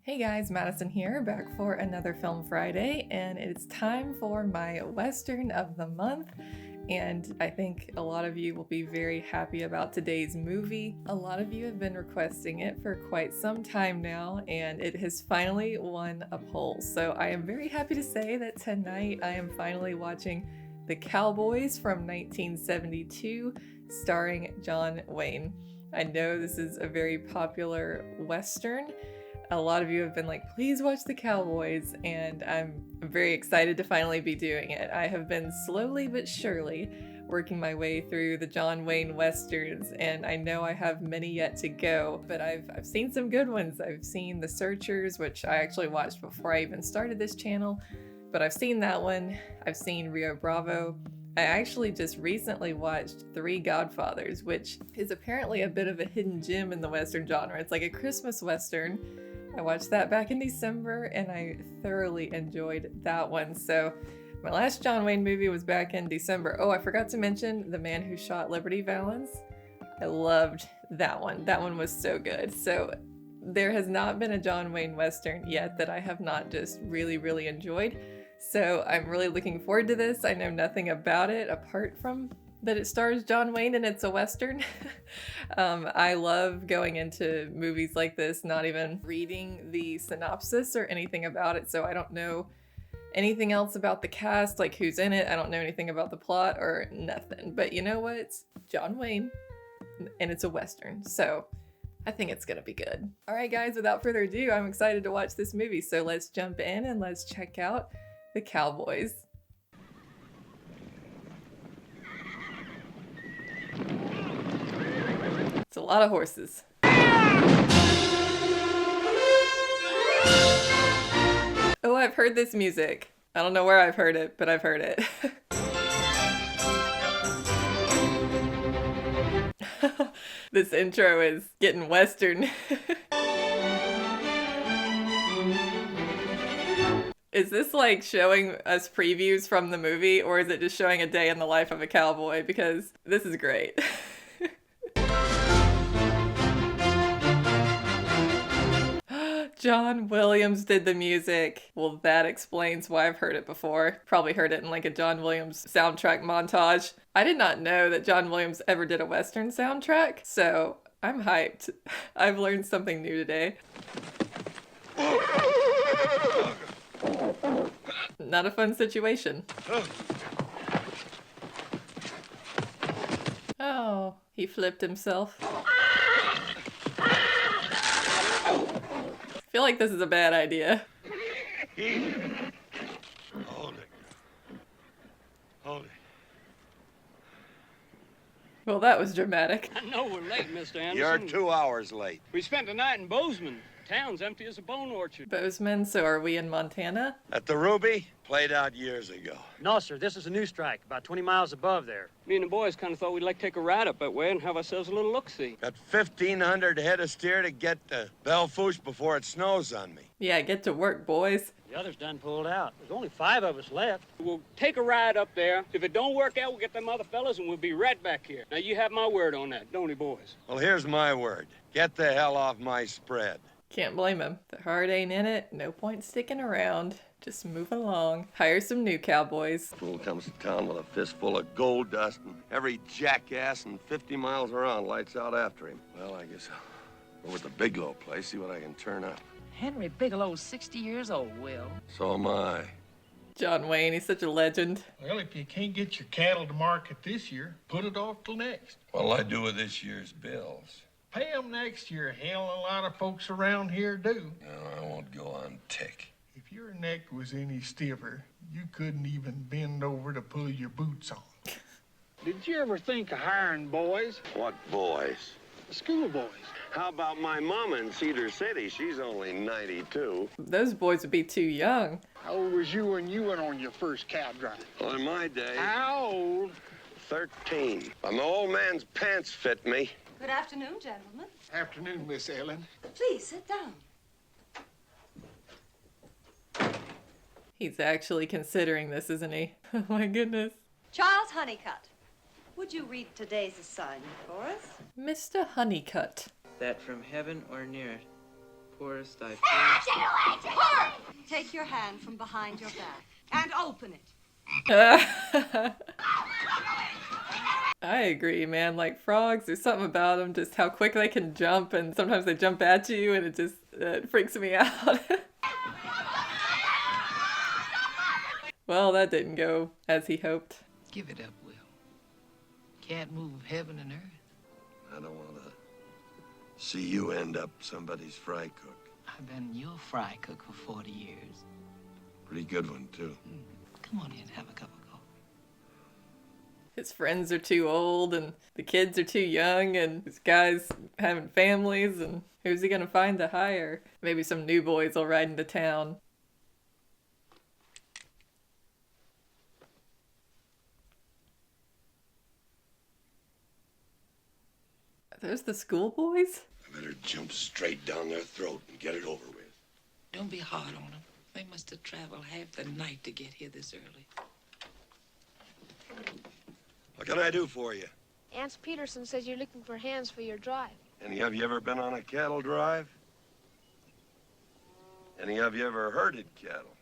Hey guys, Madison here, back for another Film Friday, and it's time for my Western of the month. And I think a lot of you will be very happy about today's movie. A lot of you have been requesting it for quite some time now, and it has finally won a poll. So I am very happy to say that tonight I am finally watching The Cowboys from 1972, starring John Wayne. I know this is a very popular Western. A lot of you have been like, please watch The Cowboys, and I'm very excited to finally be doing it. I have been slowly but surely working my way through the John Wayne Westerns, and I know I have many yet to go, but I've seen some good ones. I've seen The Searchers, which I actually watched before I even started this channel, but I've seen that one. I've seen Rio Bravo. I actually just recently watched Three Godfathers, which is apparently a bit of a hidden gem in the Western genre. It's like a Christmas Western. I watched that back in December and I thoroughly enjoyed that one. So my last John Wayne movie was back in December. Oh, I forgot to mention The Man Who Shot Liberty Valance. I loved that one. That one was so good. So there has not been a John Wayne Western yet that I have not just really enjoyed. So I'm really looking forward to this. I know nothing about it apart from that it stars John Wayne and it's a Western. I love going into movies like this, not even reading the synopsis or anything about it, so I don't know anything else about the cast, like who's in it. I don't know anything about the plot or nothing. But you know what? It's John Wayne and it's a Western, so I think it's gonna be good. All right, guys, without further ado, I'm excited to watch this movie, so let's jump in and let's check out The Cowboys. It's a lot of horses. Oh, I've heard this music. I don't know where I've heard it, but I've heard it. This intro is getting Western. Is this like showing us previews from the movie, or is it just showing a day in the life of a cowboy? Because this is great. John Williams did the music. Well, that explains why I've heard it before. Probably heard it in like a John Williams soundtrack montage. I did not know that John Williams ever did a Western soundtrack, so I'm hyped. I've learned something new today. Not a fun situation. Oh, he flipped himself. I feel like this is a bad idea. Hold it. Hold it. Well, that was dramatic. I know we're late, Mr. Anderson. You're 2 hours late. We spent the night in Bozeman. Town's empty as a bone orchard. Bozeman, so are we in Montana? At the Ruby? Played out years ago. No, sir. This is a new strike, about 20 miles above there. Me and the boys kind of thought we'd like to take a ride up that way and have ourselves a little look-see. Got 1,500 head of steer to get to Belfouche before it snows on me. Yeah, get to work, boys. The others done pulled out. There's only 5 of us left. We'll take a ride up there. If it don't work out, we'll get them other fellas and we'll be right back here. Now, you have my word on that, don't you, boys? Well, here's my word. Get the hell off my spread. Can't blame him. The heart ain't in it. No point sticking around. Just move along. Hire some new cowboys. Fool comes to town with a fistful of gold dust, and every jackass and 50 miles around lights out after him. Well, I guess I'll go with the Bigelow place, see what I can turn up. Henry Bigelow's 60 years old, Will. So am I. John Wayne, he's such a legend. Well, if you can't get your cattle to market this year, put it off till next. What'll I do with this year's bills? Pay 'em next year. Hell, a lot of folks around here do. No, I won't go on tick. If your neck was any stiffer, you couldn't even bend over to pull your boots on. Did you ever think of hiring boys? What boys? The school boys. How about my mama in Cedar City? She's only 92. Those boys would be too young. How old was you when you went on your first cow drive? Well, in my day, How old? 13. But my old man's pants fit me. Good afternoon, gentlemen. Afternoon, Miss Ellen. Please sit down. He's actually considering this, isn't he? Oh my goodness. Charles Honeycutt, would you read today's assignment for us? Mr. Honeycutt. That from heaven or near it forest, I Take your hand from behind your back and open it. I agree, man. Like frogs, there's something about them, just how quick they can jump, and sometimes they jump at you, and it just freaks me out. Well, that didn't go as he hoped. Give it up, Will. Can't move heaven and earth. I don't want to see you end up somebody's fry cook. I've been your fry cook for 40 years. Pretty good one, too. Come on in, have a cup of coffee. His friends are too old, and the kids are too young, and his guys having families, and who's he gonna find to hire? Maybe some new boys will ride into town. Are those the schoolboys? I better jump straight down their throat and get it over with. Don't be hard on them. They must have traveled half the night to get here this early. What can I do for you? Aunt Peterson says you're looking for hands for your drive. Any of you ever been on a cattle drive? Any of you ever herded cattle?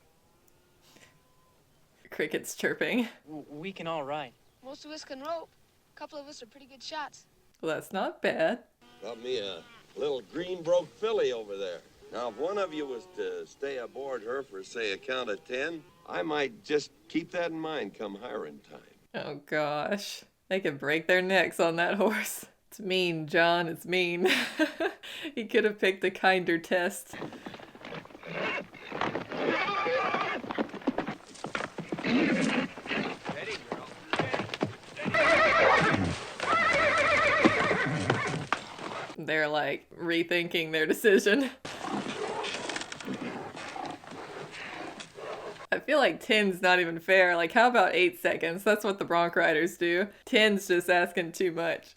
Crickets chirping. We can all ride. Most of us can rope. A couple of us are pretty good shots. Well, that's not bad. Got me a little green-broke filly over there. Now, if one of you was to stay aboard her for, say, a count of 10, I might just keep that in mind come hiring time. Oh gosh. They could break their necks on that horse. It's mean, John. It's mean. He could have picked a kinder test. Ready, girl. They're like rethinking their decision. I feel like 10's not even fair. Like, how about 8 seconds? That's what the bronc riders do. 10's just asking too much.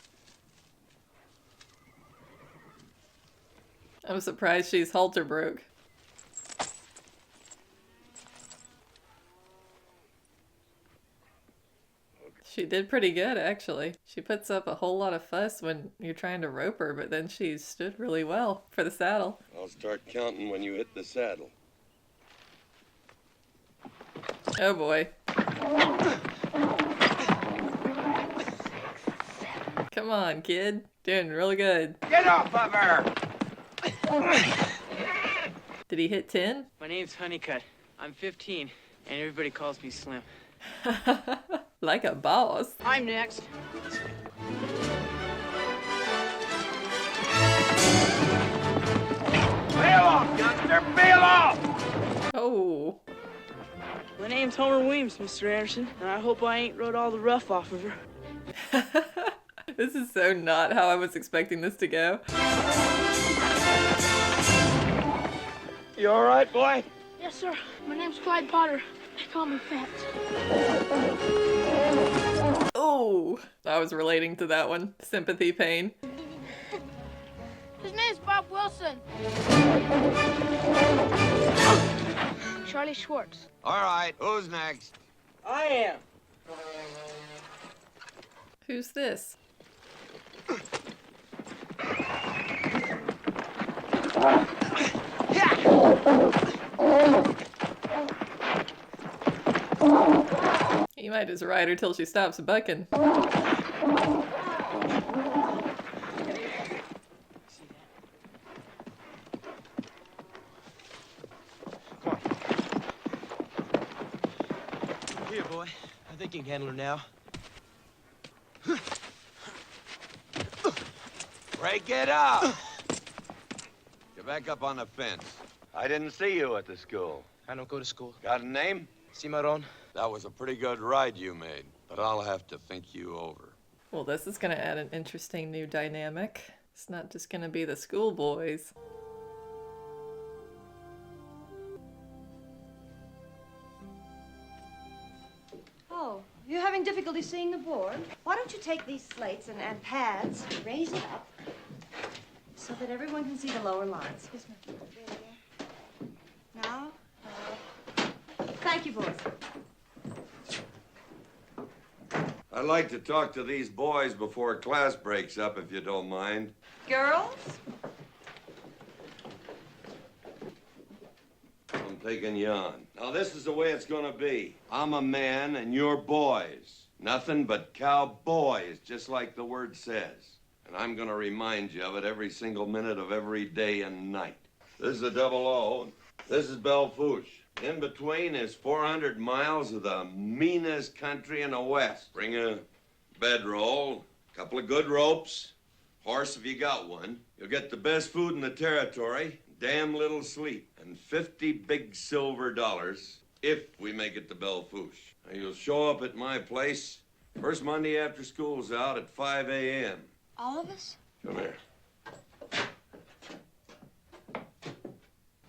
I'm surprised she's halter broke. She did pretty good, actually. She puts up a whole lot of fuss when you're trying to rope her, but then she stood really well for the saddle. I'll start counting when you hit the saddle. Oh boy. Come on, kid. Doing really good. Get off of her! Did he hit 10? My name's Honeycutt. I'm 15, and everybody calls me Slim. Like a boss. I'm next. Bail off, youngster! Bail off! Oh. My name's Homer Weems, Mr. Anderson, and I hope I ain't rode all the rough off of her. This is so not how I was expecting this to go. You all right, boy? Yes, sir. My name's Clyde Potter. They call me Fat. Oh, I was relating to that one. Sympathy pain. His name's Bob Wilson. Charlie Schwartz. All right, who's next? I am. Who's this? You might just ride her till she stops bucking. Here, boy. I think you can handle her now. Break it up! Get back up on the fence. I didn't see you at the school. I don't go to school. Got a name? Cimarron. That was a pretty good ride you made, but I'll have to think you over. Well, this is gonna add an interesting new dynamic. It's not just gonna be the schoolboys. Oh, you're having difficulty seeing the board? Why don't you take these slates and pads, raise it up, so that everyone can see the lower lines. Excuse me. Now, thank you, boys. I'd like to talk to these boys before class breaks up, if you don't mind. Girls? taking you on. Now, this is the way it's gonna be. I'm a man and you're boys. Nothing but cowboys, just like the word says. And I'm gonna remind you of it every single minute of every day and night. This is a 00. This is Belfouche. In between is 400 miles of the meanest country in the West. Bring a bedroll, a couple of good ropes, horse if you got one. You'll get the best food in the territory, damn little sleep, and 50 big silver dollars if we make it to Belfouche. Now, you'll show up at my place first Monday after school's out at 5 a.m. All of us? Come here.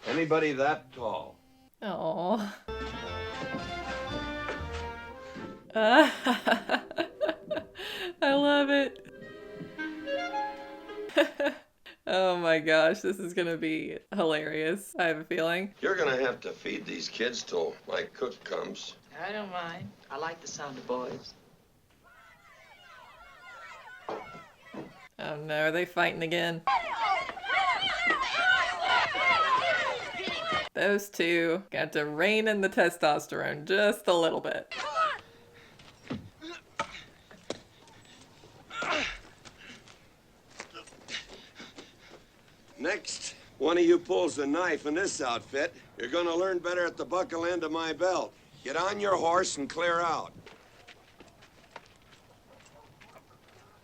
Anybody that tall? Aww. I love it. Oh my gosh, this is gonna be hilarious. I have a feeling. You're gonna have to feed these kids till my cook comes. I don't mind. I like the sound of boys. Oh no, are they fighting again? Those two got to rein in the testosterone just a little bit. Next, one of you pulls a knife in this outfit, you're gonna learn better at the buckle end of my belt. Get on your horse and clear out.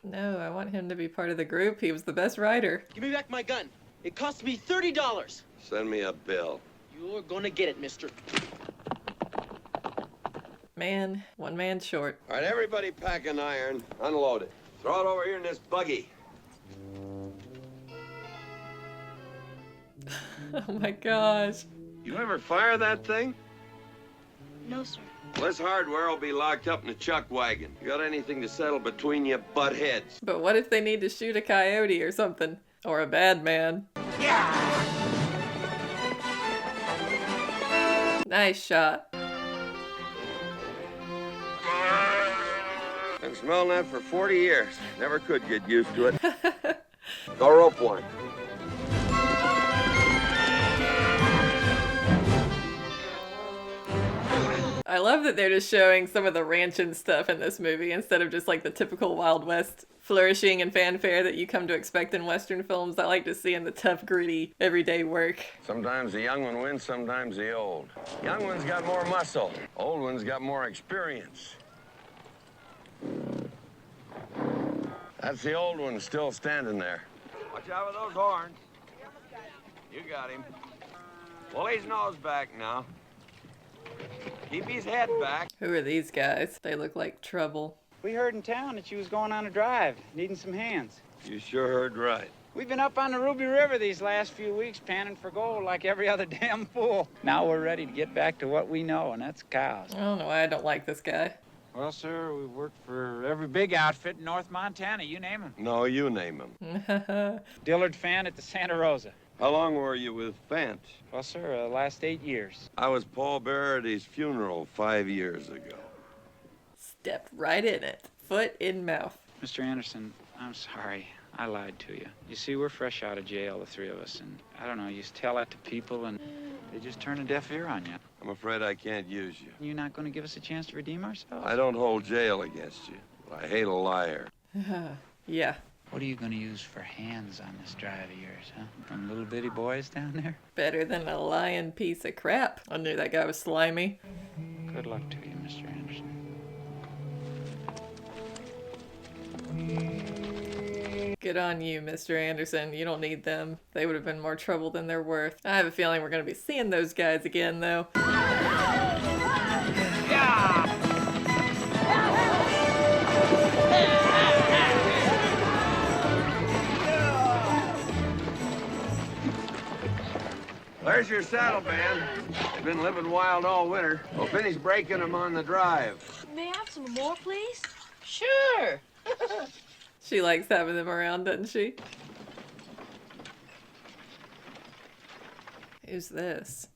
No, I want him to be part of the group. He was the best rider. Give me back my gun. It cost me $30. Send me a bill. You're gonna get it, mister. Man, one man short. All right, everybody pack an iron, unload it. Throw it over here in this buggy. Oh my gosh. You ever fire that thing? No, sir. Well, this hardware will be locked up in a chuck wagon. You got anything to settle between you butt heads? But what if they need to shoot a coyote or something? Or a bad man? Yeah! Nice shot. Been smelling that for 40 years. Never could get used to it. Go rope one. I love that they're just showing some of the ranching stuff in this movie instead of just like the typical Wild West flourishing and fanfare that you come to expect in Western films. I like to see in the tough, gritty, everyday work. Sometimes the young one wins, sometimes the old. Young one's got more muscle. Old one's got more experience. That's the old one still standing there. Watch out with those horns. You got him. Pull his nose back now. Keep his head back. Who are these guys? They look like trouble. We heard in town that you was going on a drive, needing some hands. You sure heard right. We've been up on the Ruby River these last few weeks panning for gold like every other damn fool. Now we're ready to get back to what we know, and that's cows. I don't know why I don't like this guy. Well, sir, we worked for every big outfit in North Montana, you name them. No, you name him. Dillard Fan at the Santa Rosa. How long were you with Fant? Well, sir, last 8 years. I was pallbearer at his funeral 5 years ago. Stepped right in it. Foot in mouth. Mr. Anderson, I'm sorry. I lied to you. You see, we're fresh out of jail, the three of us, and I don't know, you just tell that to people and they just turn a deaf ear on you. I'm afraid I can't use you. You're not going to give us a chance to redeem ourselves? I don't hold jail against you, but I hate a liar. Yeah. What are you going to use for hands on this drive of yours, huh? From little bitty boys down there? Better than a lying piece of crap. I knew that guy was slimy. Good luck to you, Mr. Anderson. Good on you, Mr. Anderson. You don't need them. They would have been more trouble than they're worth. I have a feeling we're going to be seeing those guys again, though. There's your saddle band. They've been living wild all winter. Well, Benny's breaking them on the drive. May I have some more, please? Sure. She likes having them around, doesn't she? Who's this?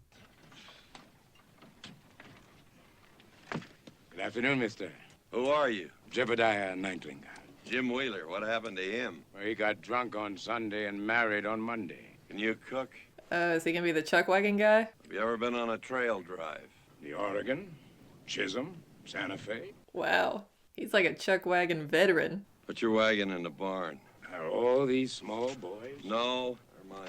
Good afternoon, mister. Who are you? Jebediah Nightlinger. Jim Wheeler. What happened to him? Well, he got drunk on Sunday and married on Monday. Can you cook? Is he gonna be the chuck wagon guy? Have you ever been on a trail drive? The Oregon, Chisholm, Santa Fe. Wow. He's like a chuck wagon veteran. Put your wagon in the barn. Are all these small boys? No, they're my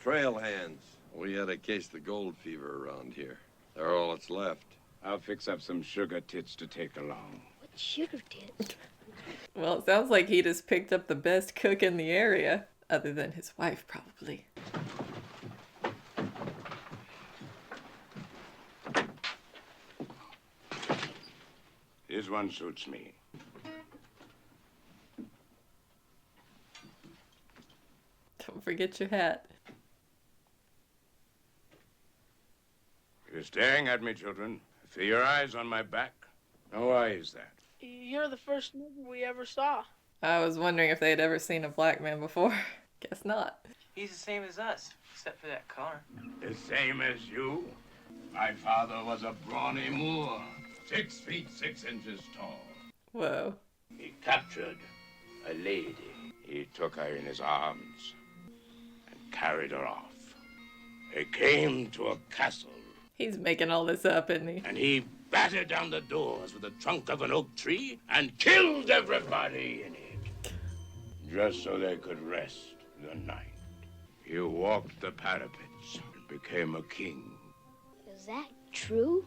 trail hands. We had a case of gold fever around here. They're all that's left. I'll fix up some sugar tits to take along. What sugar tits? Well, it sounds like he just picked up the best cook in the area. Other than his wife, probably. This one suits me. Don't forget your hat. You're staring at me, children. I see your eyes on my back. Now, why is that? You're the first nigger we ever saw. I was wondering if they'd ever seen a black man before. Guess not. He's the same as us, except for that color. The same as you? My father was a brawny Moor, 6 feet 6 inches tall. Whoa. He captured a lady. He took her in his arms and carried her off. He came to a castle. He's making all this up, isn't he? And he battered down the doors with the trunk of an oak tree and killed everybody in it. Just so they could rest the night. He walked the parapets and became a king. Is that true?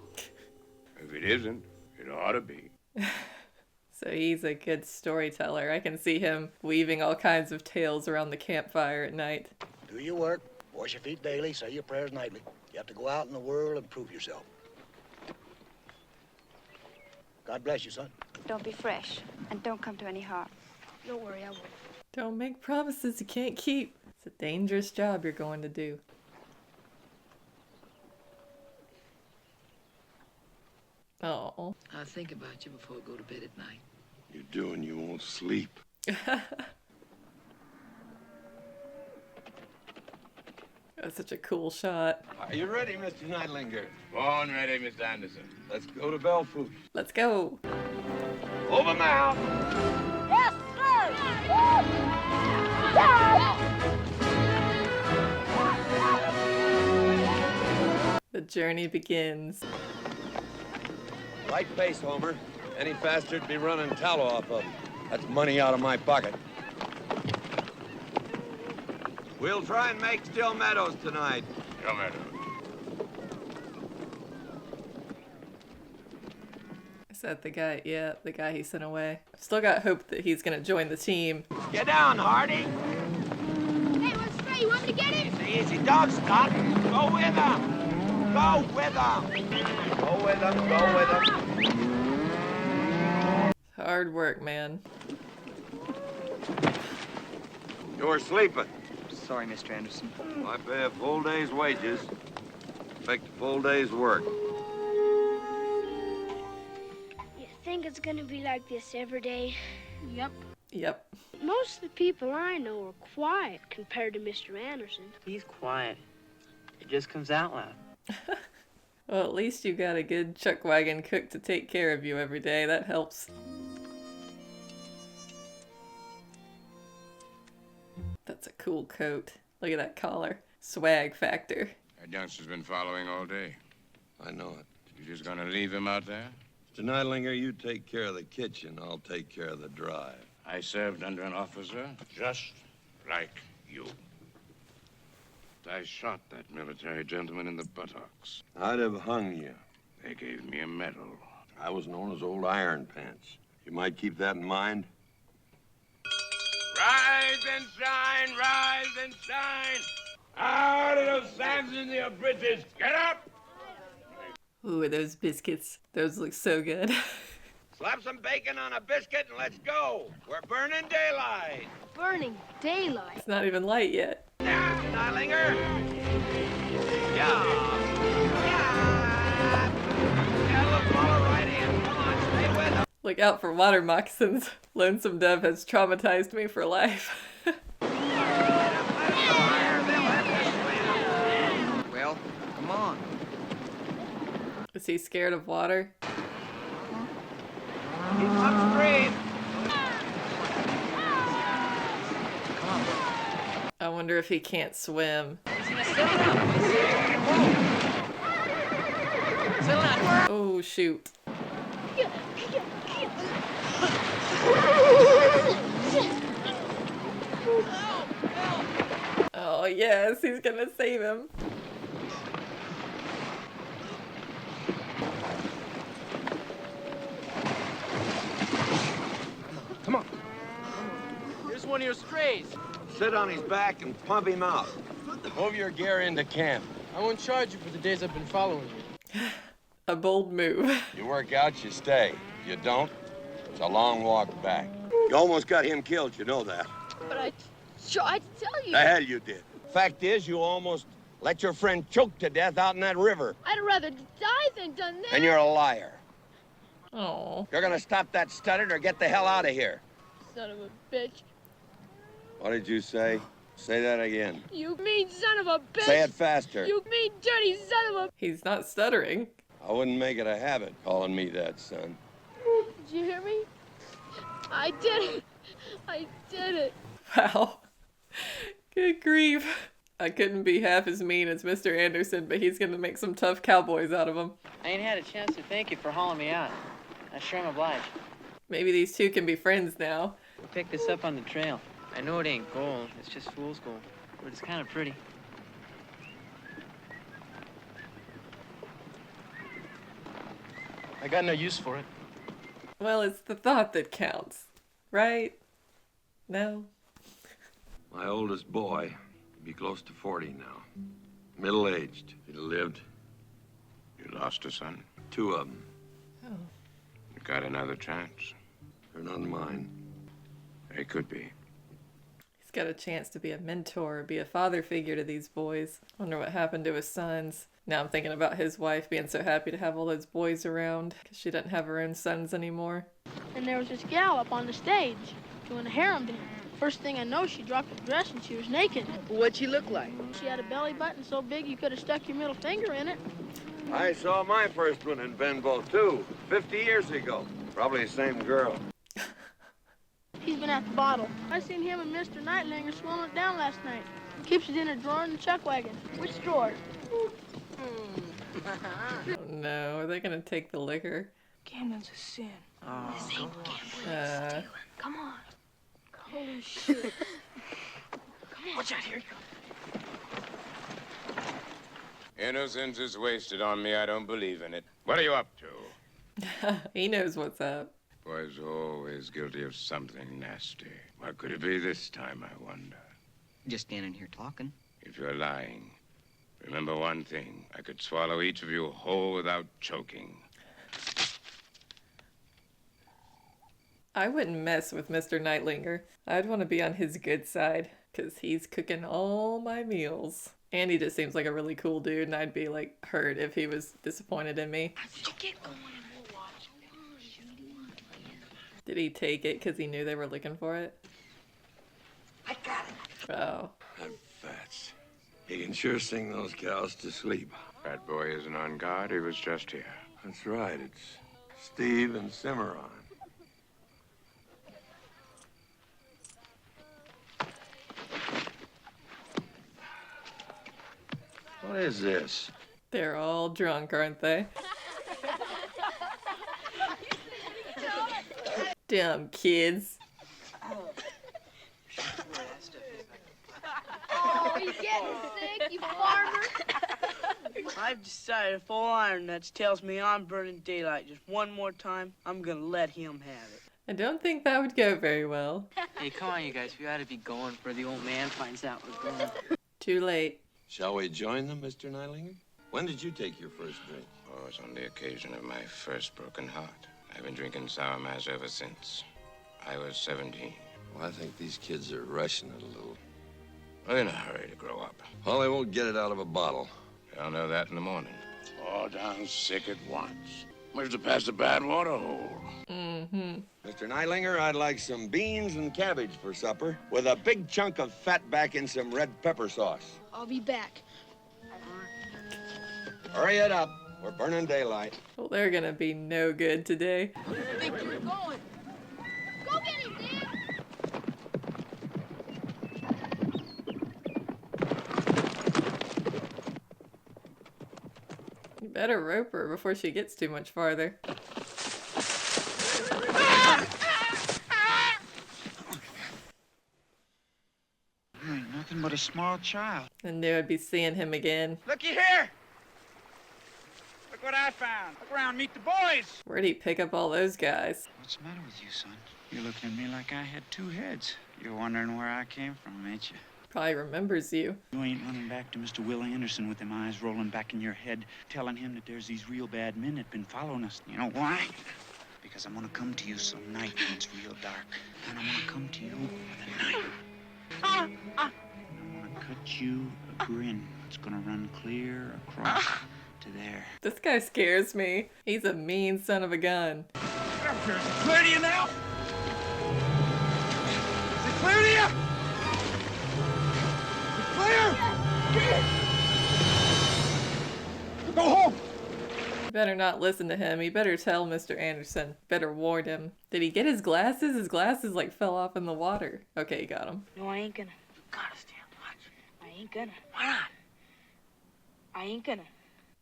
If it isn't, it ought to be. So he's a good storyteller. I can see him weaving all kinds of tales around the campfire at night. Do your work, wash your feet daily, say your prayers nightly. You have to go out in the world and prove yourself. God bless you, son. Don't be fresh, and don't come to any harm. Don't worry, I won't. Don't make promises you can't keep. It's a dangerous job you're going to do. Oh. I think about you before I go to bed at night. You do and you won't sleep. That's such a cool shot. Are you ready, Mr. Nightlinger? Born ready, Mr. Anderson. Let's go to Belfast. Let's go. Over now. Yes, sir! The journey begins. Right pace, Homer. Any faster to be running tallow off of him. That's money out of my pocket. We'll try and make Still Meadows tonight. Still Meadows. Is that the guy? Yeah, the guy he sent away. I've still got hope that he's gonna join the team. Get down, Hardy. Hey, what's Trey? You want me to get him? Easy, easy. Don't stop. Go with him. Go with him. Go with him. Go with him. Hard work, man. You were sleeping. Sorry, Mr. Anderson. I pay a full day's wages. Expect a full day's work. You think it's gonna be like this every day? Yep. Yep. Most of the people I know are quiet compared to Mr. Anderson. He's quiet. It just comes out loud. Well, at least you got a good chuck wagon cook to take care of you every day. That helps. That's a cool coat. Look at that collar. Swag factor. That youngster's been following all day. I know it. You just gonna leave him out there? Mr. Nightlinger, you take care of the kitchen. I'll take care of the drive. I served under an officer just like you. I shot that military gentleman in the buttocks. I'd have hung you. They gave me a medal. I was known as Old Iron Pants. You might keep that in mind. Rise and shine, rise and shine! Out of those Saxons, you British! Get up! Ooh, those biscuits. Those look so good. Slap some bacon on a biscuit and let's go. We're burning daylight. Burning daylight. It's not even light yet. Now, Nightlinger. Yeah. Yeah, look, follow right in. Come on, stay with him. Look out for water moccasins. Lonesome Dove has traumatized me for life. Well, come on. Is he scared of water? Keep upstream. I wonder if he can't swim. Sit down. Oh, shoot. Oh, yes, he's gonna save him. Come on. Here's one of your strays. Sit on his back and pump him out. Move your gear into camp. I won't charge you for the days I've been following you. A bold move. You work out, you stay. If you don't, it's a long walk back. You almost got him killed, you know that. But I tried to tell you. The hell you did. Fact is, you almost let your friend choke to death out in that river. I'd rather die than done that. And you're a liar. Oh. You're gonna stop that stuttering or get the hell out of here. Son of a bitch. What did you say? Say that again. You mean son of a bitch. Say it faster. You mean dirty son of a... He's not stuttering. I wouldn't make it a habit calling me that, son. Did you hear me? I did it. I did it. Wow. Good grief. I couldn't be half as mean as Mr. Anderson, but he's gonna make some tough cowboys out of him. I ain't had a chance to thank you for hauling me out. I sure am obliged. Maybe these two can be friends now. We picked this up on the trail. I know it ain't gold, it's just fool's gold, but it's kind of pretty. I got no use for it. Well, it's the thought that counts, right? No? My oldest boy, be close to 40 now. Middle-aged. He lived. You lost a son. 2 of them. Oh. You got another chance. They're not mine. They could be. He's got a chance to be a mentor, be a father figure to these boys. Wonder what happened to his sons. Now I'm thinking about his wife being so happy to have all those boys around because she doesn't have her own sons anymore. And there was this gal up on the stage doing a harem dance. First thing I know, she dropped her dress and she was naked. What'd she look like? She had a belly button so big you could have stuck your middle finger in it. I saw my first one in Benbow, too, 50 years ago. Probably the same girl. He's been at the bottle. I seen him and Mr. Nightlinger swilling it down last night. Keeps it in a drawer in the chuck wagon. Which drawer? Oh no, are they gonna take the liquor? Gambling's a sin. Oh, This ain't gambling, it's Come on. Holy shit. Come on. Watch out, here you go. Innocence is wasted on me. I don't believe in it. What are you up to? He knows what's up. Boy's always guilty of something nasty. What could it be this time, I wonder? Just standing here talking. If you're lying, remember one thing. I could swallow each of you whole without choking. I wouldn't mess with Mr. Nightlinger. I'd want to be on his good side, because he's cooking all my meals. And he just seems like a really cool dude, and I'd be, like, hurt if he was disappointed in me. Get going and we'll watch. Did he take it because he knew they were looking for it? I got it. Oh. That Fats. He can sure sing those cows to sleep. That boy isn't on guard. He was just here. That's right. It's Steve and Cimarron. What is this? They're all drunk, aren't they? Dumb kids. Oh, you getting sick, you farmer? I've decided if old Iron Nuts tells me I'm burning daylight just one more time, I'm gonna let him have it. I don't think that would go very well. Hey, come on, you guys. We ought to be going before the old man finds out we're going. Too late. Shall we join them, Mr. Nightlinger? When did you take your first drink? Oh, it's on the occasion of my first broken heart. I've been drinking sour mash ever since. I was 17. Well, I think these kids are rushing it a little. Well, in a hurry to grow up. Well, they won't get it out of a bottle. I'll know that in the morning. All down sick at once. Where's the pass the bad water hole? Mm-hmm. Mr. Nightlinger, I'd like some beans and cabbage for supper, with a big chunk of fat back in some red pepper sauce. I'll be back. Hurry it up. We're burning daylight. Well, they're gonna be no good today. Where do you think you're going? Go get him, Dan! You better rope her before she gets too much farther. You ain't nothing but a small child. I knew I'd be seeing him again. Looky here! Look what I found. Look around, meet the boys! Where'd he pick up all those guys? What's the matter with you, son? You're looking at me like I had two heads. You're wondering where I came from, ain't you? Probably remembers you. You ain't running back to Mr. Will Anderson with them eyes rolling back in your head, telling him that there's these real bad men that been following us. You know why? Because I'm gonna come to you some night when it's real dark. And I'm gonna come to you with a knife. And I'm gonna cut you a grin. It's gonna run clear across to there. This guy scares me. He's a mean son of a gun. Is it clear to you now? Is it clear to you? Clear? Go home! You better not listen to him. You better tell Mr. Anderson. Better warn him. Did he get his glasses? His glasses like fell off in the water. Okay, he got them. No, I ain't gonna. Gotta stand watch. I ain't gonna. Why not? I ain't gonna.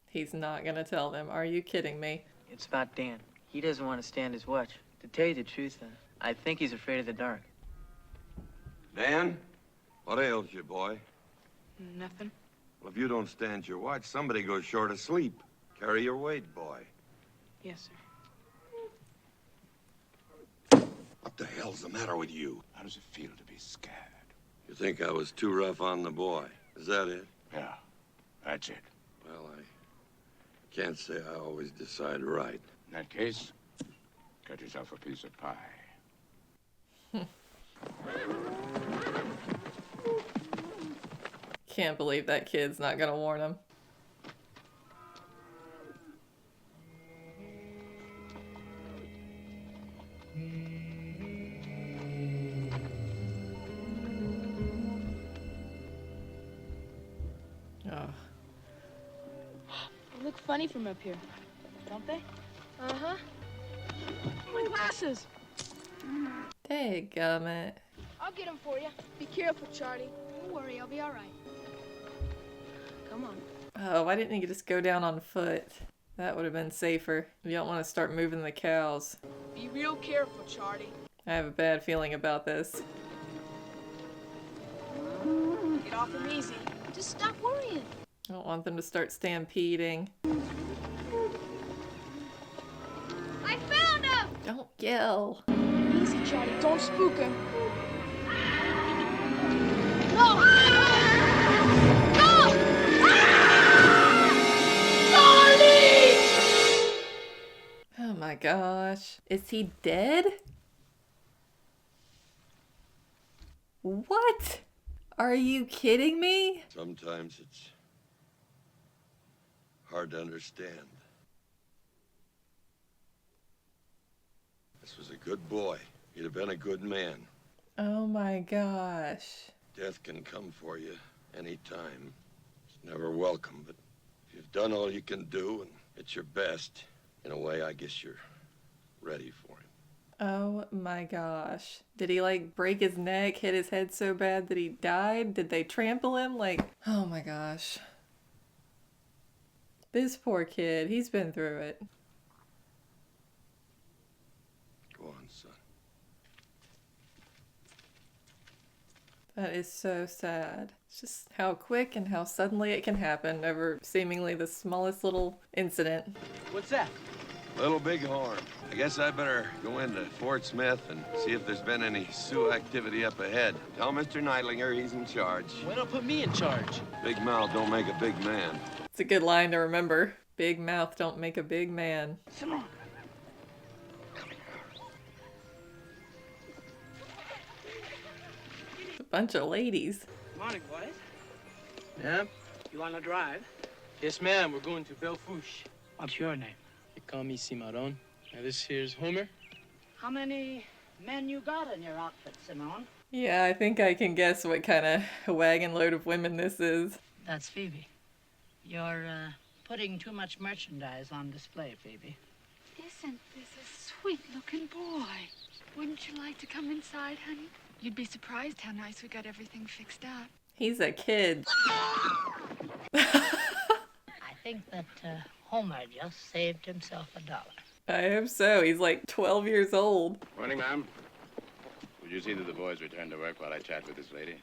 He's not gonna tell them. Are you kidding me? It's about Dan. He doesn't want to stand his watch. To tell you the truth, I think he's afraid of the dark. Dan, what ails you, boy? Nothing. Well, if you don't stand your watch, somebody goes short of sleep. Carry your weight, boy. Yes, sir. What the hell's the matter with you? How does it feel to be scared? You think I was too rough on the boy? Is that it? Yeah, that's it. Well, I can't say I always decide right. In that case, cut yourself a piece of pie. Can't believe that kid's not gonna warn him. Oh. They look funny from up here, don't they? Uh-huh. My glasses! Dadgummit. I'll get them for you. Be careful, Charlie. Don't worry, I'll be all right. Come on. Oh, why didn't you just go down on foot? That would have been safer. You don't want to start moving the cows. Be real careful, Charlie. I have a bad feeling about this. Get off him easy. Just stop worrying. I don't want them to start stampeding. I found him! Don't yell. Easy, Charlie. Don't spook him. No! No! Charlie! Oh my gosh. Is he dead? What? Are you kidding me? Sometimes it's hard to understand. This was a good boy. He'd have been a good man. Oh my gosh. Death can come for you anytime. It's never welcome, but if you've done all you can do and it's your best, in a way, I guess you're ready for him. Oh my gosh. Did he like break his neck, hit his head so bad that he died? Did they trample him? Like, oh my gosh. This poor kid, he's been through it. Go on, son. That is so sad. It's just how quick and how suddenly it can happen over seemingly the smallest little incident. What's that? Little Bighorn. I guess I better go into Fort Smith and see if there's been any Sioux activity up ahead. Tell Mr. Neidlinger he's in charge. Why not put me in charge? Big mouth don't make a big man. It's a good line to remember. Big mouth don't make a big man. Come on. A bunch of ladies. Morning, boys. Yeah? You wanna drive? Yes, ma'am. We're going to Belfouche. What's your name? You call me Cimarron. Now, this here's Homer. How many men you got in your outfit, Simone? Yeah, I think I can guess what kind of wagon load of women this is. That's Phoebe. You're, putting too much merchandise on display, Phoebe. Isn't this a sweet-looking boy? Wouldn't you like to come inside, honey? You'd be surprised how nice we got everything fixed up. He's a kid. I think that Homer just saved himself $1. I hope so. He's like 12 years old. Morning, ma'am. Would you see that the boys return to work while I chat with this lady?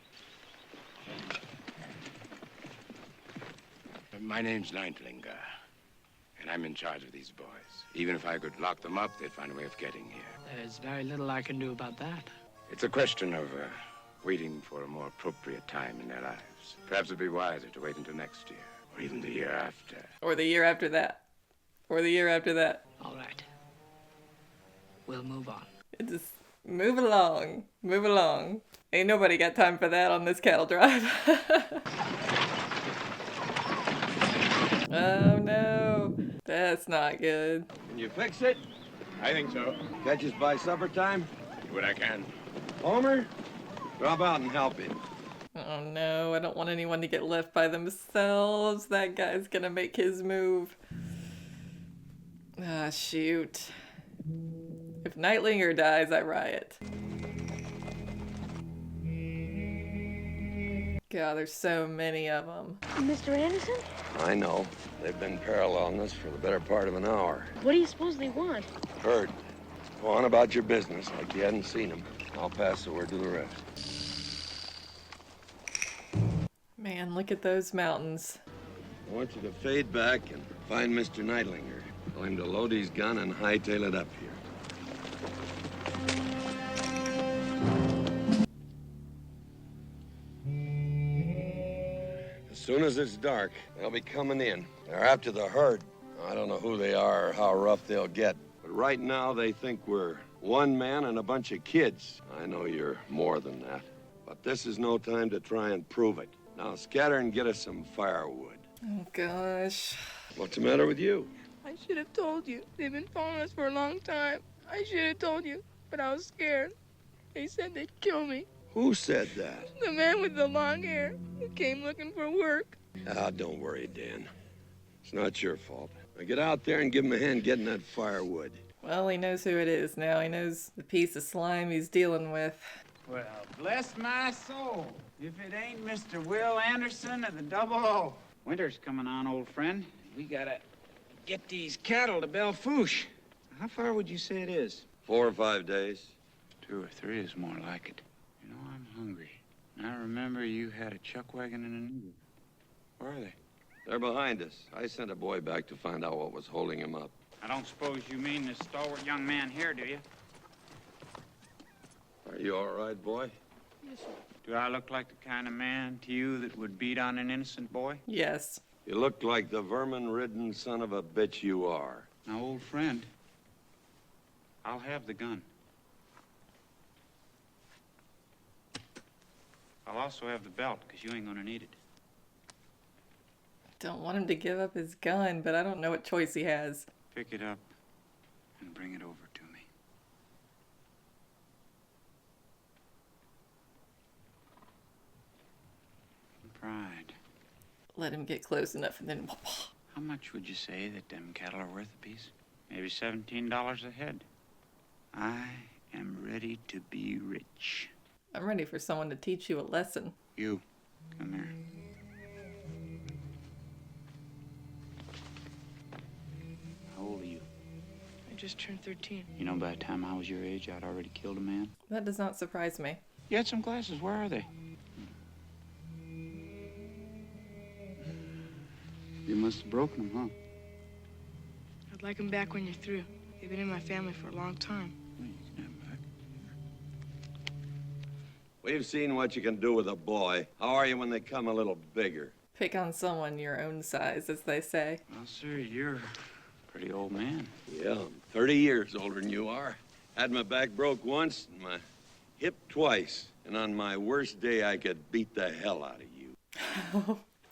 My name's Neintlinger, and I'm in charge of these boys. Even if I could lock them up, they'd find a way of getting here. There's very little I can do about that. It's a question of waiting for a more appropriate time in their lives. Perhaps it'd be wiser to wait until next year, or even the year after. Or the year after that. Or the year after that. All right. We'll move on. Just move along. Move along. Ain't nobody got time for that on this cattle drive. Oh no. That's not good. Can you fix it? I think so. Catch us by supper time? Do what I can. Homer, drop out and help him. Oh no, I don't want anyone to get left by themselves. That guy's gonna make his move. Ah, shoot. If Neintlinger dies, I riot. God, there's so many of them. Mr. Anderson? I know. They've been paralleling us for the better part of an hour. What do you suppose they want? Heard. Go on about your business like you hadn't seen them. I'll pass the word to the rest. Man, look at those mountains. I want you to fade back and find Mr. Neintlinger. Tell him to load his gun and hightail it up here. As soon as it's dark, they'll be coming in. They're after the herd. I don't know who they are or how rough they'll get. But right now, they think we're one man and a bunch of kids. I know you're more than that. But this is no time to try and prove it. Now scatter and get us some firewood. Oh, gosh. What's the matter with you? I should have told you. They've been following us for a long time. I should have told you, but I was scared. They said they'd kill me. Who said that? The man with the long hair who came looking for work. Ah, don't worry, Dan. It's not your fault. Now get out there and give him a hand getting that firewood. Well, he knows who it is now. He knows the piece of slime he's dealing with. Well, bless my soul, if it ain't Mr. Will Anderson of the Double O. Winter's coming on, old friend. We gotta get these cattle to Belfouche. How far would you say it is? 4 or 5 days. 2 or 3 is more like it. You know, I'm hungry. I remember you had a chuck wagon and a nigger. Where are they? They're behind us. I sent a boy back to find out what was holding him up. I don't suppose you mean this stalwart young man here, do you? Are you all right, boy? Yes, sir. Do I look like the kind of man to you that would beat on an innocent boy? Yes. You look like the vermin-ridden son of a bitch you are. Now, old friend, I'll have the gun. I'll also have the belt, because you ain't gonna need it. Don't want him to give up his gun, but I don't know what choice he has. Pick it up and bring it over to me. Pride. Let him get close enough and then... How much would you say that them cattle are worth a piece? Maybe $17 a head. I am ready to be rich. I'm ready for someone to teach you a lesson. You, come here. How old are you? I just turned 13. You know, by the time I was your age, I'd already killed a man. That does not surprise me. You had some glasses. Where are they? You must have broken them, huh? I'd like them back when you're through. They've been in my family for a long time. Well, you can have them back. We've seen what you can do with a boy. How are you when they come a little bigger? Pick on someone your own size, as they say. Well, sir, you're a pretty old man. Yeah, I'm 30 years older than you are. Had my back broke once and my hip twice. And on my worst day, I could beat the hell out of you.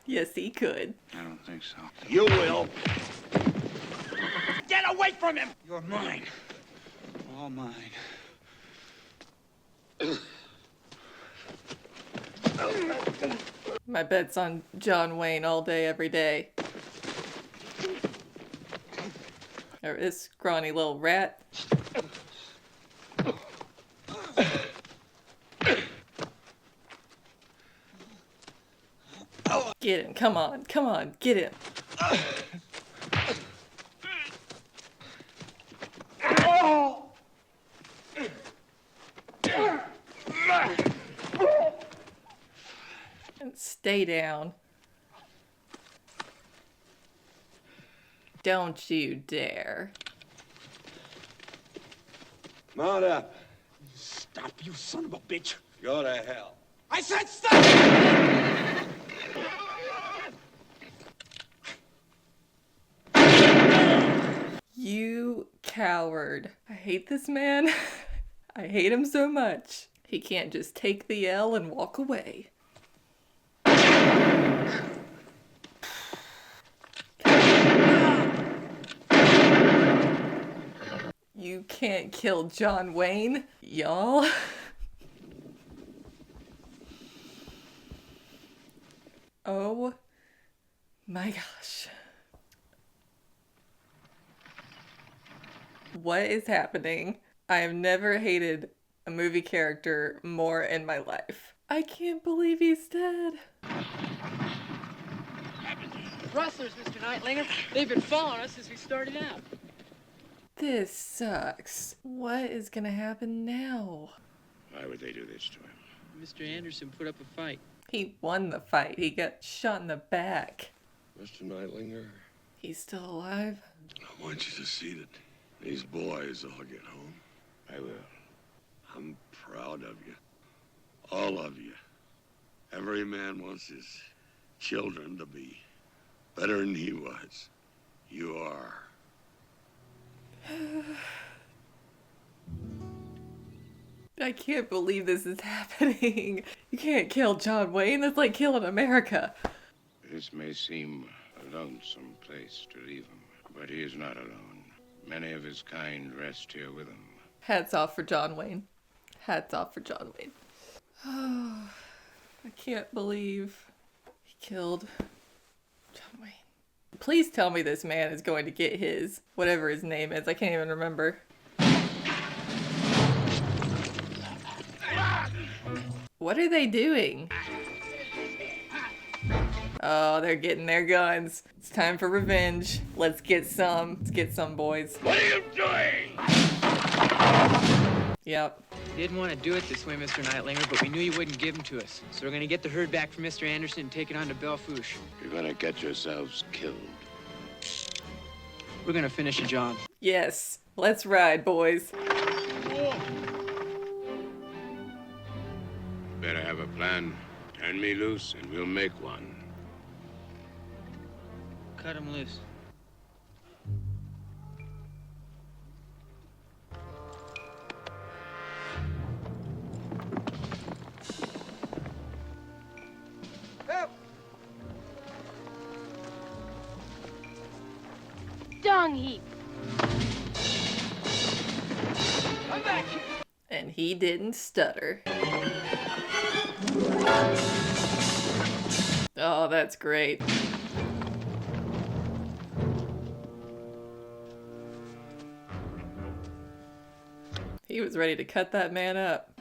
Yes, he could. I don't think so. You will. Get away from him! You're mine. All mine. My bet's on John Wayne all day, every day. Or this scrawny little rat. Get him, come on, get him. Stay down. Don't you dare. Mount up. Stop, you son of a bitch. Go to hell. I said stop! You coward. I hate this man. I hate him so much. He can't just take the L and walk away. You can't kill John Wayne, y'all. Oh my gosh. What is happening? I have never hated a movie character more in my life. I can't believe he's dead. Rustlers, Mr. Nightlinger. They've been following us since we started out. This sucks. What is gonna happen now? Why would they do this to him? Mr. Anderson put up a fight. He won the fight. He got shot in the back. Mr. Nightlinger, He's still alive? I want you to see that these boys all get home. I will. I'm proud of you. All of you. Every man wants his children to be better than he was. You are. I can't believe this is happening. You can't kill John Wayne. That's like killing America. This may seem a lonesome place to leave him, but he is not alone. Many of his kind rest here with him. Hats off for John Wayne. Hats off for John Wayne. Oh, I can't believe he killed John Wayne. Please tell me this man is going to get his, whatever his name is. I can't even remember. What are they doing? Oh, they're getting their guns. It's time for revenge. Let's get some. Let's get some, boys. What are you doing? Yep. Didn't want to do it this way, Mr. Nightlinger, but we knew you wouldn't give them to us. So we're going to get the herd back from Mr. Anderson and take it on to Belfouche. You're gonna get yourselves killed. We're going to finish the job. Yes. Let's ride, boys. Better have a plan. Turn me loose and we'll make one. Cut him loose. Dung heap. Come back! And he didn't stutter. Oh, that's great. He was ready to cut that man up.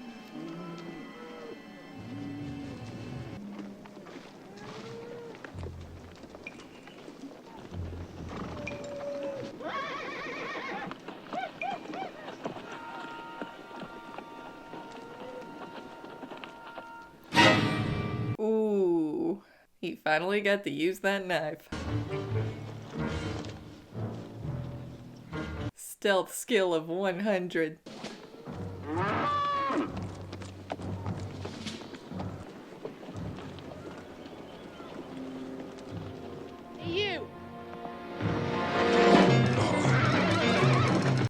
Ooh, he finally got to use that knife. Stealth skill of 100. Hey, you.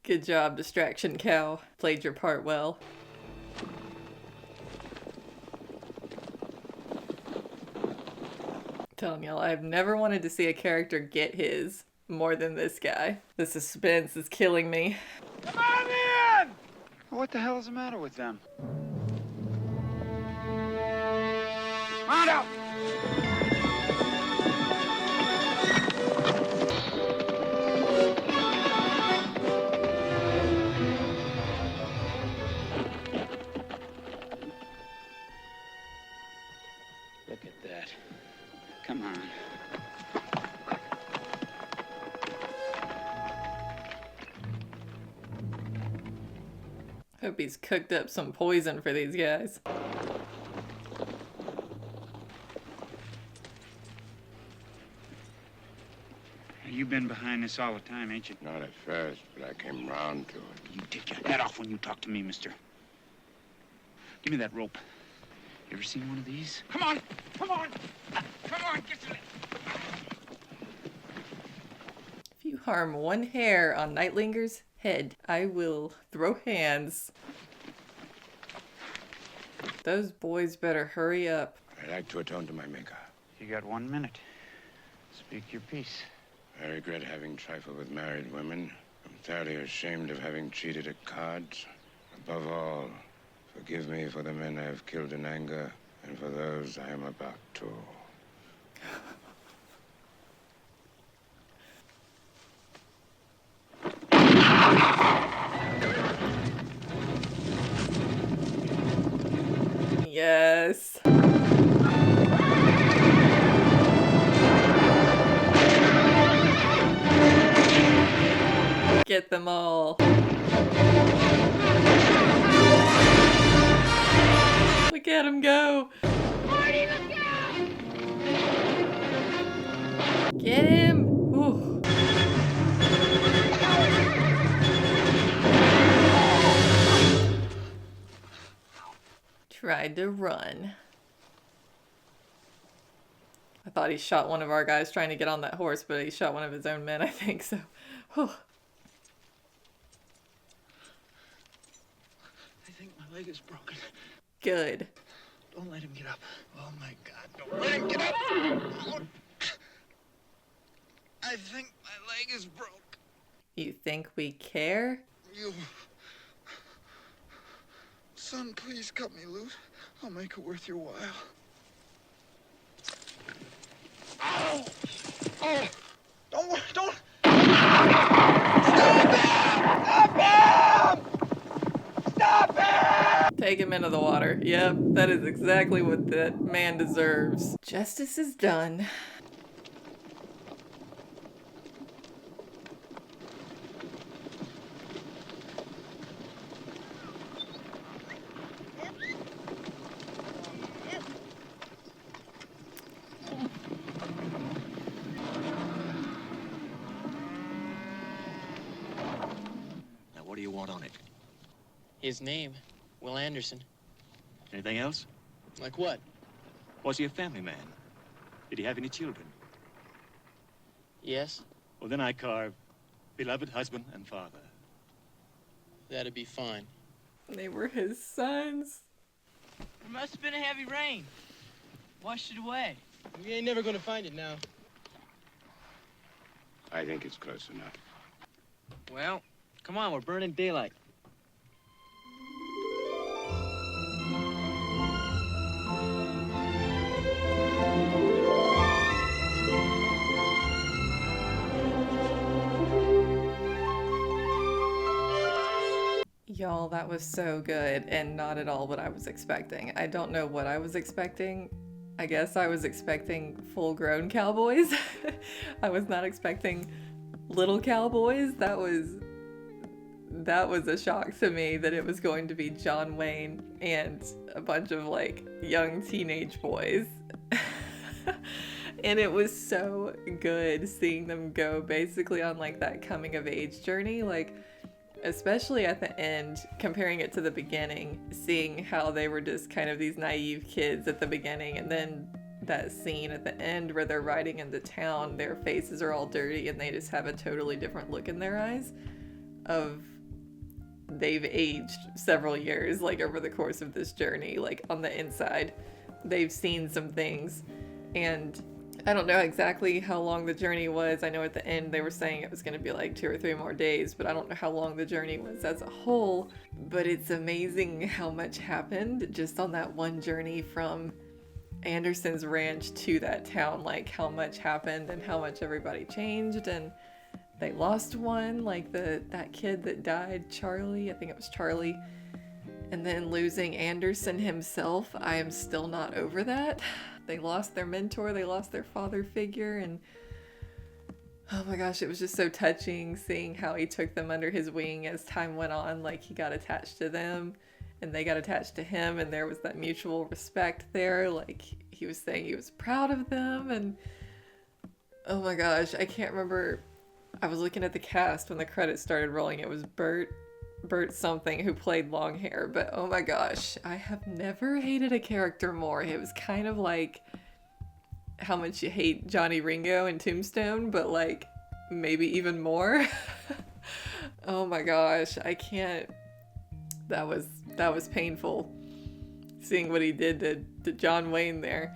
Good job, Distraction Cow. Played your part well. Telling y'all, I've never wanted to see a character get his more than this guy. The suspense is killing me. Come on in! What the hell is the matter with them? Mount up! Look at that. Come on. Hope he's cooked up some poison for these guys. You've been behind this all the time, ain't you? Not at first, but I came round to it. You take your head off when you talk to me, mister. Give me that rope. You ever seen one of these? Come on! Come on! Come on, get to it! If you harm one hair on Nightlinger's head, I will throw hands. Those boys better hurry up. I like to atone to my maker. You got 1 minute. Speak your piece. I regret having trifled with married women. I'm thoroughly ashamed of having cheated at cards. Above all, forgive me for the men I have killed in anger and for those I am about to. Yes. Get them all. Look at him go. Marty, let's go! Get him. Ooh. Tried to run. I thought he shot one of our guys trying to get on that horse, but he shot one of his own men, I think, so. Whew. I think my leg is broken. Good. Don't let him get up. Oh my God, don't let him get up! Oh. I think my leg is broke. You think we care? You... Son, please cut me loose. I'll make it worth your while. Ow! Oh! Don't! Stop him! Stop him! Stop him! Take him into the water. Yep, that is exactly what that man deserves. Justice is done. What do you want on it? His name, Will Anderson. Anything else? Like what? Was he a family man? Did he have any children? Yes, Well, then I carve beloved husband and father. that'd be fine. They were his sons. There must have been a heavy rain. Washed it away. We ain't never gonna find it now. I think it's close enough. Well, come on, we're burning daylight. Y'all, that was so good and not at all what I was expecting. I don't know what I was expecting. I guess I was expecting full-grown cowboys. I was not expecting little cowboys. That was a shock to me that it was going to be John Wayne and a bunch of like young teenage boys. And it was so good seeing them go basically on like that coming of age journey, like especially at the end, comparing it to the beginning, seeing how they were just kind of these naive kids at the beginning, and then that scene at the end where they're riding into town, their faces are all dirty and they just have a totally different look in their eyes of they've aged several years, like over the course of this journey, like on the inside. They've seen some things, and I don't know exactly how long the journey was. I know at the end they were saying it was going to be like 2 or 3 more days, but I don't know how long the journey was as a whole. But it's amazing how much happened just on that one journey from Anderson's ranch to that town, like how much happened and how much everybody changed. And they lost one, like that kid that died, Charlie, I think it was Charlie. And then losing Anderson himself, I am still not over that. They lost their mentor, they lost their father figure, and Oh my gosh, it was just so touching seeing how he took them under his wing as time went on. Like, he got attached to them and they got attached to him, and there was that mutual respect there. Like, he was saying he was proud of them, and oh my gosh, I can't remember. I was looking at the cast when the credits started rolling. It was Bert something who played long hair, but oh my gosh, I have never hated a character more. It was kind of like how much you hate Johnny Ringo in Tombstone, but like maybe even more. Oh my gosh, I can't. That was painful seeing what he did to John Wayne there.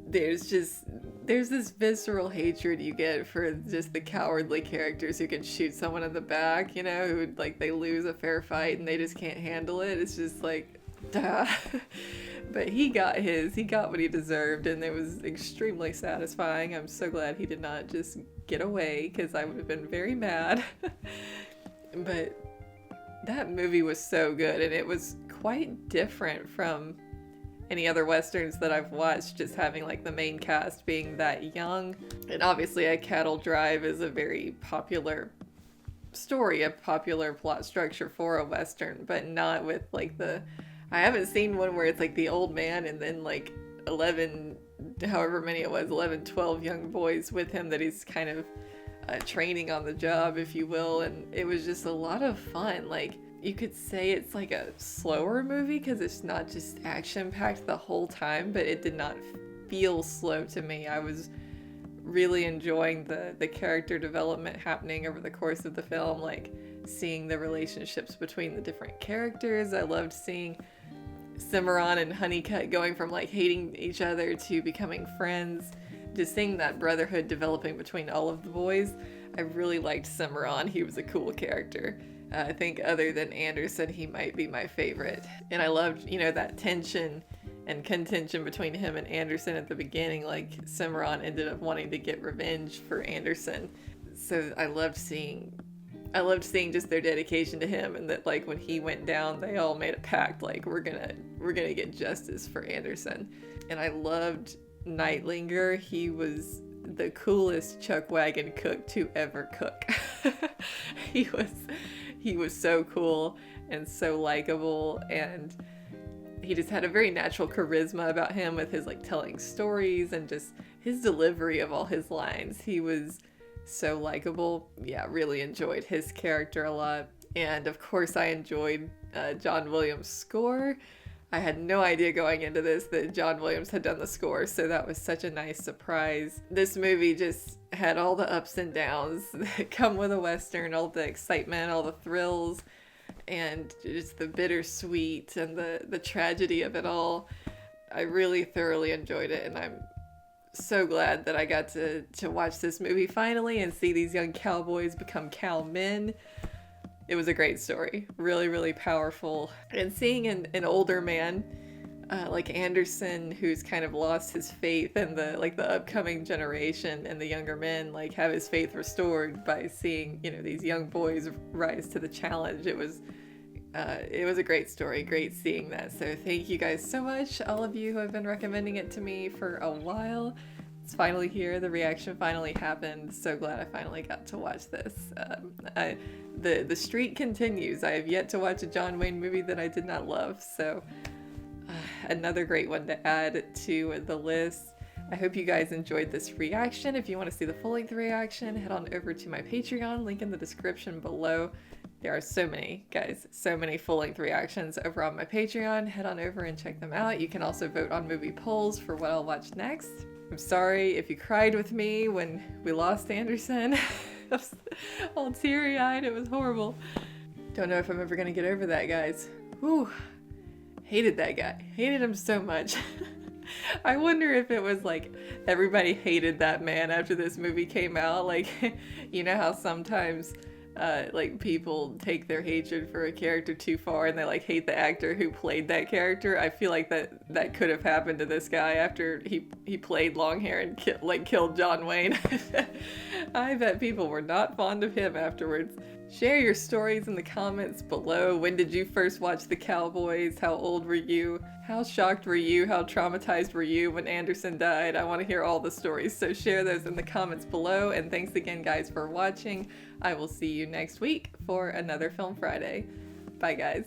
There's this visceral hatred you get for just the cowardly characters who can shoot someone in the back, you know, who like they lose a fair fight and they just can't handle it. It's just like, duh. But he got what he deserved, and it was extremely satisfying. I'm so glad he did not just get away, because I would have been very mad. But that movie was so good, and it was quite different from any other westerns that I've watched, just having like the main cast being that young. And obviously A Cattle Drive is a very popular story, a popular plot structure for a western, but not with like I haven't seen one where it's like the old man and then like 11, however many it was, 11, 12 young boys with him that he's kind of training on the job, if you will. And it was just a lot of fun. Like, you could say it's like a slower movie because it's not just action-packed the whole time, but it did not feel slow to me. I was really enjoying the character development happening over the course of the film, like seeing the relationships between the different characters. I loved seeing Cimarron and Honeycutt going from like hating each other to becoming friends. Just seeing that brotherhood developing between all of the boys. I really liked Cimarron. He was a cool character. I think other than Anderson, he might be my favorite. And I loved, you know, that tension and contention between him and Anderson at the beginning. Like, Cimarron ended up wanting to get revenge for Anderson. So I loved seeing just their dedication to him, and that like when he went down, they all made a pact, like we're gonna get justice for Anderson. And I loved Nightlinger. He was the coolest chuck wagon cook to ever cook. He was so cool and so likable, and he just had a very natural charisma about him with his like telling stories and just his delivery of all his lines. He was so likable. Yeah, really enjoyed his character a lot. And of course I enjoyed John Williams' score. I had no idea going into this that John Williams had done the score, so that was such a nice surprise. This movie just had all the ups and downs that come with a western, all the excitement, all the thrills, and just the bittersweet and the tragedy of it all. I really thoroughly enjoyed it, and I'm so glad that I got to watch this movie finally and see these young cowboys become cowmen. It was a great story. Really, really powerful. And seeing an older man like Anderson, who's kind of lost his faith in the upcoming generation, and the younger men like have his faith restored by seeing, you know, these young boys rise to the challenge. It was a great story. Great seeing that. So thank you guys so much, all of you who have been recommending it to me for a while. It's finally here. The reaction finally happened. So glad I finally got to watch this. The streak continues. I have yet to watch a John Wayne movie that I did not love. So another great one to add to the list. I hope you guys enjoyed this reaction. If you want to see the full-length reaction, head on over to my Patreon, link in the description below. There are so many, guys, so many full-length reactions over on my Patreon. Head on over and check them out. You can also vote on movie polls for what I'll watch next. I'm sorry if you cried with me when we lost Anderson. I was all teary-eyed. It was horrible. Don't know if I'm ever gonna get over that, guys. Whew. Hated that guy. Hated him so much. I wonder if it was like everybody hated that man after this movie came out. Like, you know how sometimes like people take their hatred for a character too far and they like hate the actor who played that character. I feel like that could have happened to this guy after he played long hair and killed John Wayne. I bet people were not fond of him afterwards. Share your stories in the comments below. When did you first watch the Cowboys? How old were you? How shocked were you? How traumatized were you when Anderson died? I want to hear all the stories, so share those in the comments below. And thanks again, guys, for watching. I will see you next week for another Film Friday. Bye, guys.